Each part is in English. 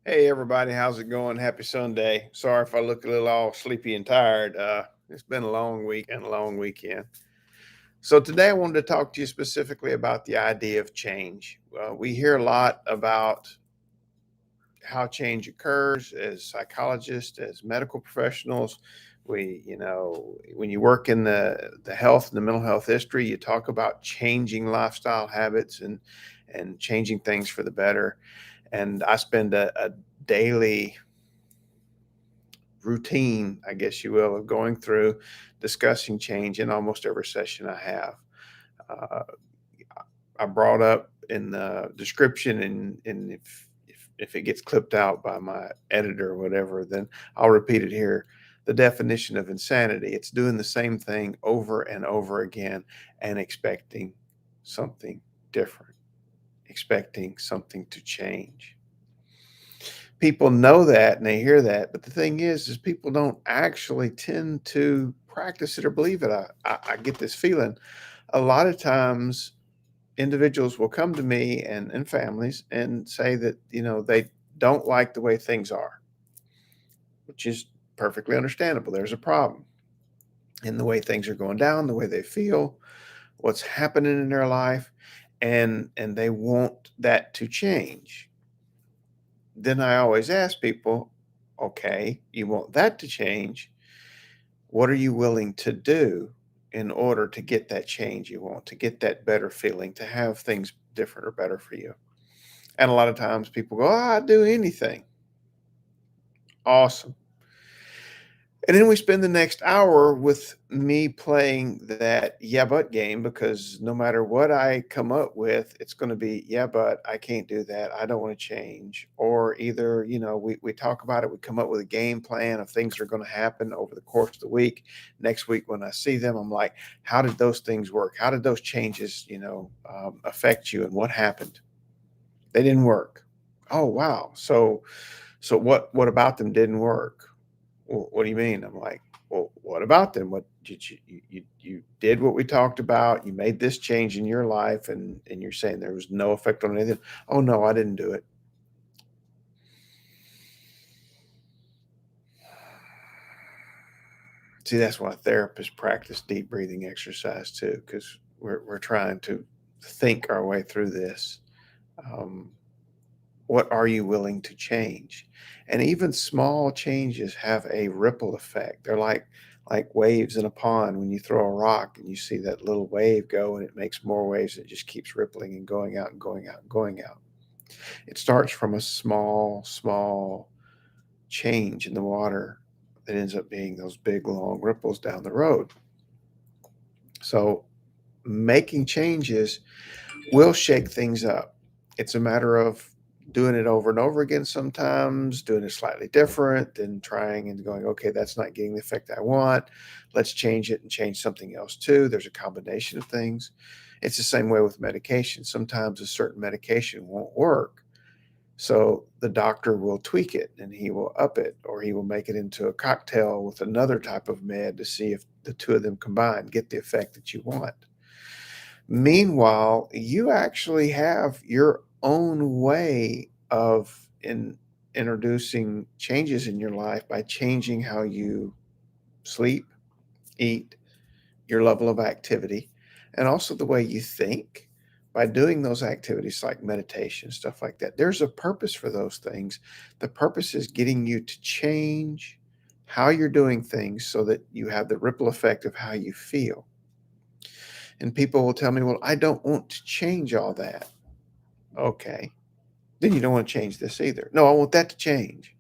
Hey everybody, how's it going? Happy Sunday. Sorry if I look a little all sleepy and tired. It's been a long week and a long weekend. So today I wanted to talk to you specifically about the idea of change. We hear a lot about how change occurs as psychologists, as medical professionals. When you work in the health and the mental health history, you talk about changing lifestyle habits and changing things for the better. And I spend a daily routine, I guess you will, of going through discussing change in almost every session I have. Uh, I brought up in the description, and if it gets clipped out by my editor or whatever, then I'll repeat it here. The definition of insanity: it's doing the same thing over and over again and expecting something different, expecting something to change. People know that and they hear that, but the thing is people don't actually tend to practice it or believe it. I get this feeling a lot of times individuals will come to me and families and say that they don't like the way things are, which is perfectly understandable. There's a problem in the way things are going down, the way they feel, what's happening in their life, and they want that to change. Then I always ask people, okay, you want that to change. What are you willing to do in order to get that change you want, to get that better feeling, to have things different or better for you? And a lot of times people go, oh, I'd do anything. Awesome. And then we spend the next hour with me playing that yeah, but game, because no matter what I come up with, it's going to be, yeah, but I can't do that. I don't want to change. Or either, we talk about it, we come up with a game plan of things that are going to happen over the course of the week. Next week, when I see them, I'm like, how did those things work? How did those changes, affect you and what happened? They didn't work. Oh, wow. So what about them didn't work? Well, what do you mean? I'm like, well, what about them? What did you did what we talked about? You made this change in your life, and you're saying there was no effect on anything. Oh no, I didn't do it. See, that's why therapists practice deep breathing exercise too, because we're trying to think our way through this. Um, what are you willing to change? And even small changes have a ripple effect. They're like waves in a pond. When you throw a rock and you see that little wave go and it makes more waves, it just keeps rippling and going out and going out and going out. It starts from a small change in the water that ends up being those big long ripples down the road. So making changes will shake things up. It's a matter of doing it over and over again sometimes, doing it slightly different, then trying and going, okay, that's not getting the effect I want. Let's change it and change something else too. There's a combination of things. It's the same way with medication. Sometimes a certain medication won't work. So the doctor will tweak it and he will up it, or he will make it into a cocktail with another type of med to see if the two of them combined get the effect that you want. Meanwhile, you actually have your own way of introducing changes in your life by changing how you sleep, eat, your level of activity, and also the way you think by doing those activities like meditation, stuff like that. There's a purpose for those things. The purpose is getting you to change how you're doing things so that you have the ripple effect of how you feel. And people will tell me, well, I don't want to change all that. Okay. Then you don't want to change this either. No, I want that to change.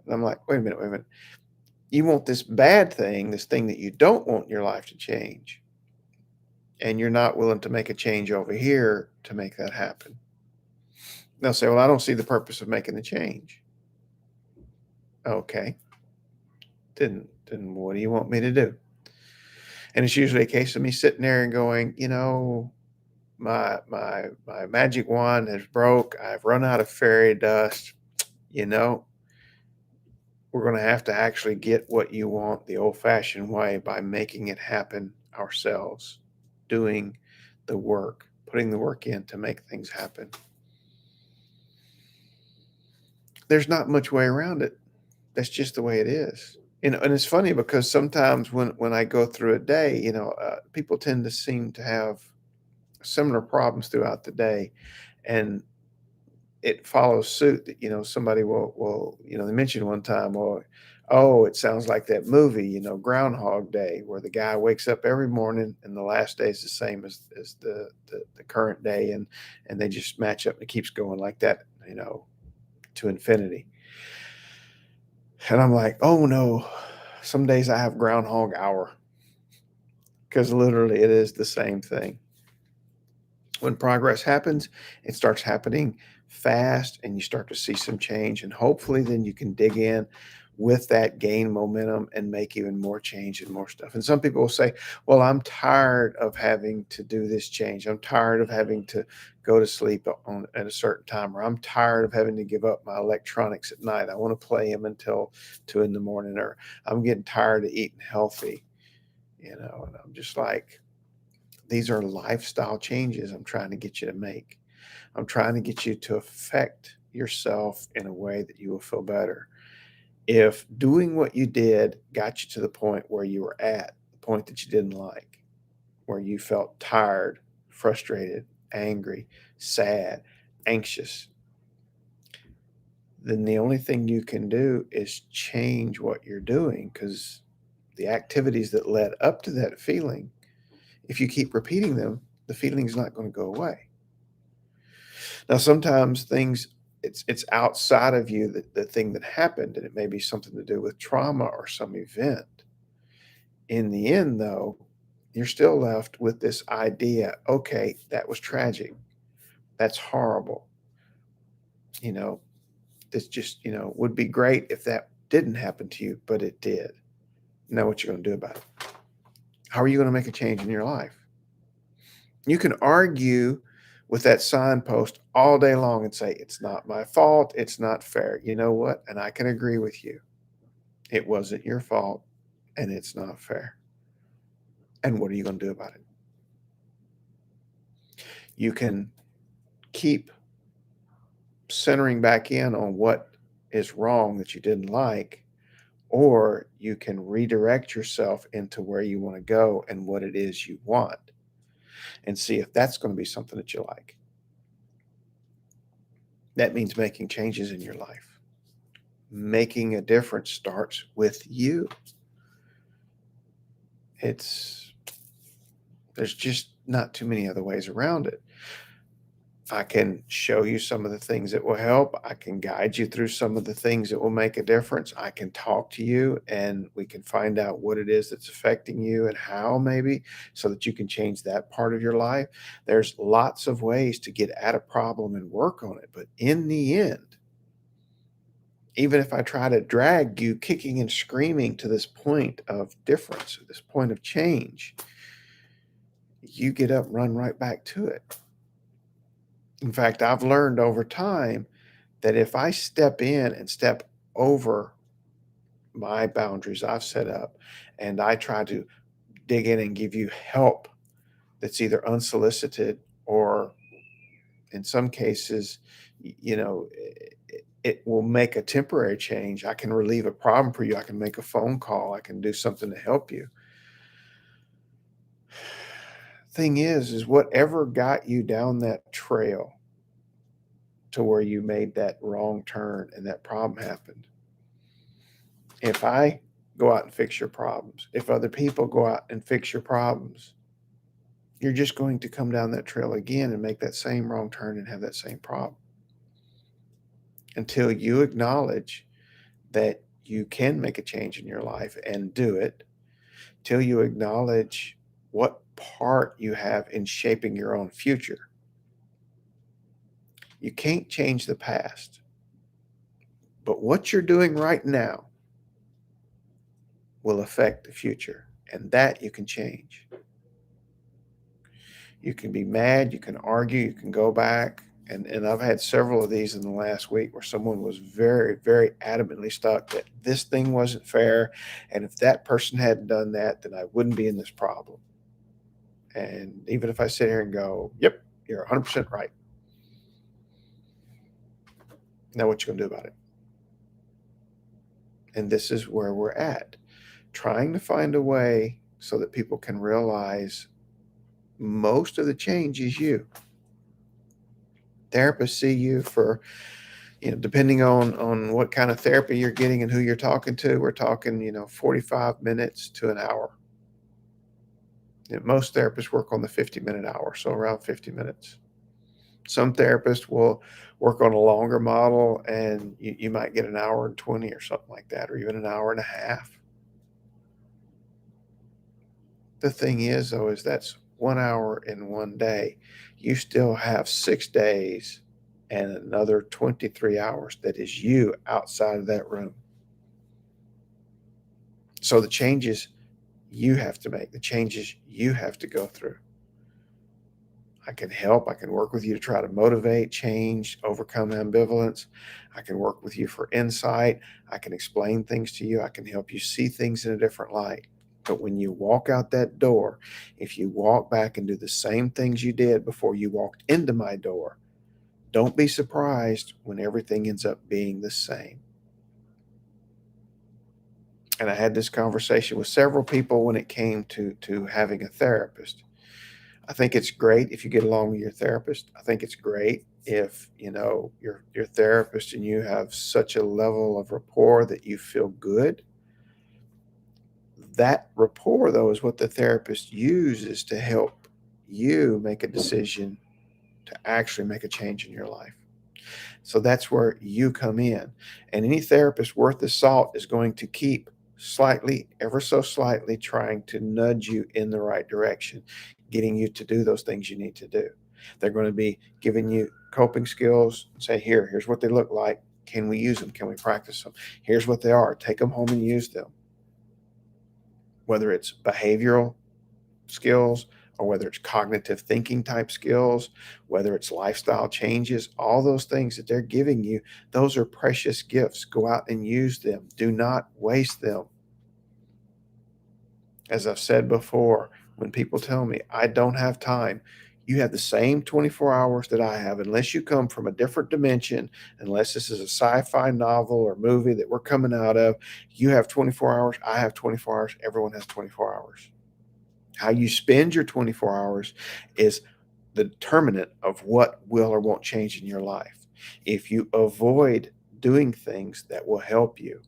And I'm like, wait a minute. You want this bad thing, this thing that you don't want in your life to change. And you're not willing to make a change over here to make that happen. They'll say, well, I don't see the purpose of making the change. Okay. Then what do you want me to do? And it's usually a case of me sitting there and going, my magic wand has broke. I've run out of fairy dust. You know, we're going to have to actually get what you want the old fashioned way by making it happen ourselves, doing the work, putting the work in to make things happen. There's not much way around it. That's just the way it is. And it's funny because sometimes when I go through a day, people tend to seem to have similar problems throughout the day, and it follows suit that, somebody will, they mentioned one time, or, oh, it sounds like that movie, Groundhog Day, where the guy wakes up every morning and the last day is the same as the current day, and they just match up and it keeps going like that, to infinity. And I'm like, oh no, some days I have Groundhog Hour, because literally it is the same thing. When progress happens, it starts happening fast and you start to see some change. And hopefully, then you can dig in with that, gain momentum, and make even more change and more stuff. And some people will say, well, I'm tired of having to do this change. I'm tired of having to go to sleep at a certain time, or I'm tired of having to give up my electronics at night. I want to play them until 2 in the morning, or I'm getting tired of eating healthy, and I'm just like, these are lifestyle changes I'm trying to get you to make. I'm trying to get you to affect yourself in a way that you will feel better. If doing what you did got you to the point where you were at, the point that you didn't like, where you felt tired, frustrated, angry, sad, anxious, then the only thing you can do is change what you're doing, because the activities that led up to that feeling, if you keep repeating them, the feeling's not going to go away. Now, sometimes it's outside of you, the thing that happened, and it may be something to do with trauma or some event. In the end, though, you're still left with this idea, okay, that was tragic. That's horrible. You know, this just, would be great if that didn't happen to you, but it did. Now, what you're going to do about it? How are you going to make a change in your life? You can argue with that signpost all day long and say, it's not my fault. It's not fair. You know what? And I can agree with you. It wasn't your fault and it's not fair. And what are you going to do about it? You can keep centering back in on what is wrong that you didn't like, or you can redirect yourself into where you want to go and what it is you want, and see if that's going to be something that you like. That means making changes in your life. Making a difference starts with you. There's just not too many other ways around it. I can show you some of the things that will help. I can guide you through some of the things that will make a difference. I can talk to you and we can find out what it is that's affecting you and how, maybe, so that you can change that part of your life. There's lots of ways to get at a problem and work on it. But in the end, even if I try to drag you kicking and screaming to this point of difference, this point of change, you get up and run right back to it. In fact, I've learned over time that if I step in and step over my boundaries I've set up, and I try to dig in and give you help that's either unsolicited or, in some cases, it will make a temporary change. I can relieve a problem for you. I can make a phone call. I can do something to help you. Thing is whatever got you down that trail to where you made that wrong turn and that problem happened, if I go out and fix your problems, if other people go out and fix your problems, you're just going to come down that trail again and make that same wrong turn and have that same problem, until you acknowledge that you can make a change in your life and do it, till you acknowledge what part you have in shaping your own future. You can't change the past, but what you're doing right now will affect the future, and that you can change. You can be mad, you can argue, you can go back. And I've had several of these in the last week where someone was very, very adamantly stuck that this thing wasn't fair. And if that person hadn't done that, then I wouldn't be in this problem. And even if I sit here and go, yep, you're 100% right. Now what you going to do about it? And this is where we're at, trying to find a way so that people can realize most of the change is you. Therapists see you for, depending on what kind of therapy you're getting and who you're talking to, we're talking, 45 minutes to an hour. Most therapists work on the 50-minute hour, so around 50 minutes. Some therapists will work on a longer model, and you might get an hour and 20 or something like that, or even an hour and a half. The thing is, though, is that's 1 hour in one day. You still have 6 days and another 23 hours that is you outside of that room. So the changes you have to make, the changes you have to go through. I can help. I can work with you to try to motivate, change, overcome ambivalence. I can work with you for insight. I can explain things to you. I can help you see things in a different light. But when you walk out that door, if you walk back and do the same things you did before you walked into my door, don't be surprised when everything ends up being the same. And I had this conversation with several people when it came to having a therapist. I think it's great if you get along with your therapist. I think it's great if, your therapist and you have such a level of rapport that you feel good. That rapport, though, is what the therapist uses to help you make a decision to actually make a change in your life. So that's where you come in. And any therapist worth the salt is going to keep slightly, ever so slightly, trying to nudge you in the right direction, getting you to do those things you need to do. They're going to be giving you coping skills, say, here's what they look like. Can we use them? Can we practice them? Here's what they are. Take them home and use them. Whether it's behavioral skills or whether it's cognitive thinking type skills, whether it's lifestyle changes, all those things that they're giving you, those are precious gifts. Go out and use them. Do not waste them. As I've said before, when people tell me I don't have time, you have the same 24 hours that I have, unless you come from a different dimension, unless this is a sci-fi novel or movie that we're coming out of. You have 24 hours. I have 24 hours. Everyone has 24 hours. How you spend your 24 hours is the determinant of what will or won't change in your life. If you avoid doing things that will help you,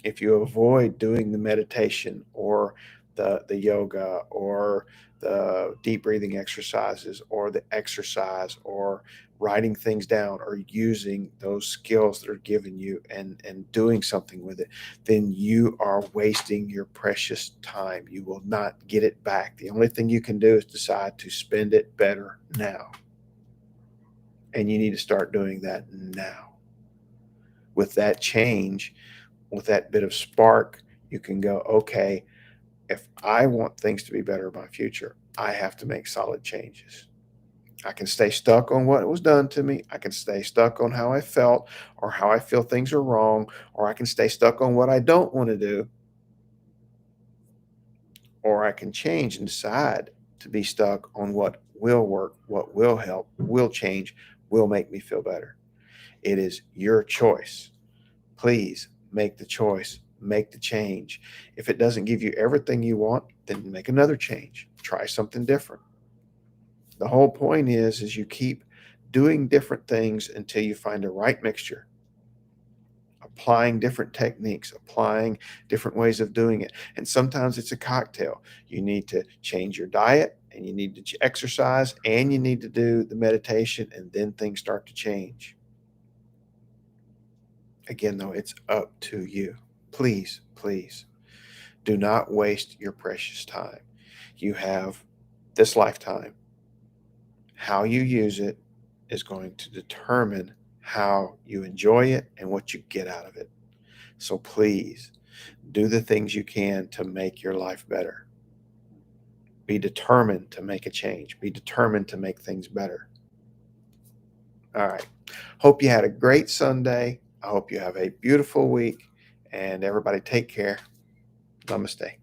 if you avoid doing the meditation or the yoga or the deep breathing exercises or the exercise or writing things down or using those skills that are given you and doing something with it, then you are wasting your precious time. You will not get it back. The only thing you can do is decide to spend it better now. And you need to start doing that now. With that change, with that bit of spark, you can go, okay, if I want things to be better in my future, I have to make solid changes. I can stay stuck on what was done to me. I can stay stuck on how I felt or how I feel things are wrong, or I can stay stuck on what I don't want to do, or I can change and decide to be stuck on what will work, what will help, will change, will make me feel better. It is your choice. Please make the choice, make the change. If it doesn't give you everything you want, then make another change. Try something different. The whole point is you keep doing different things until you find a right mixture, applying different techniques, applying different ways of doing it. And sometimes it's a cocktail. You need to change your diet and you need to exercise and you need to do the meditation, and then things start to change. Again, though, it's up to you. Please, please do not waste your precious time. You have this lifetime. How you use it is going to determine how you enjoy it and what you get out of it. So please do the things you can to make your life better. Be determined to make a change. Be determined to make things better. All right. Hope you had a great Sunday. I hope you have a beautiful week, and everybody take care. Namaste.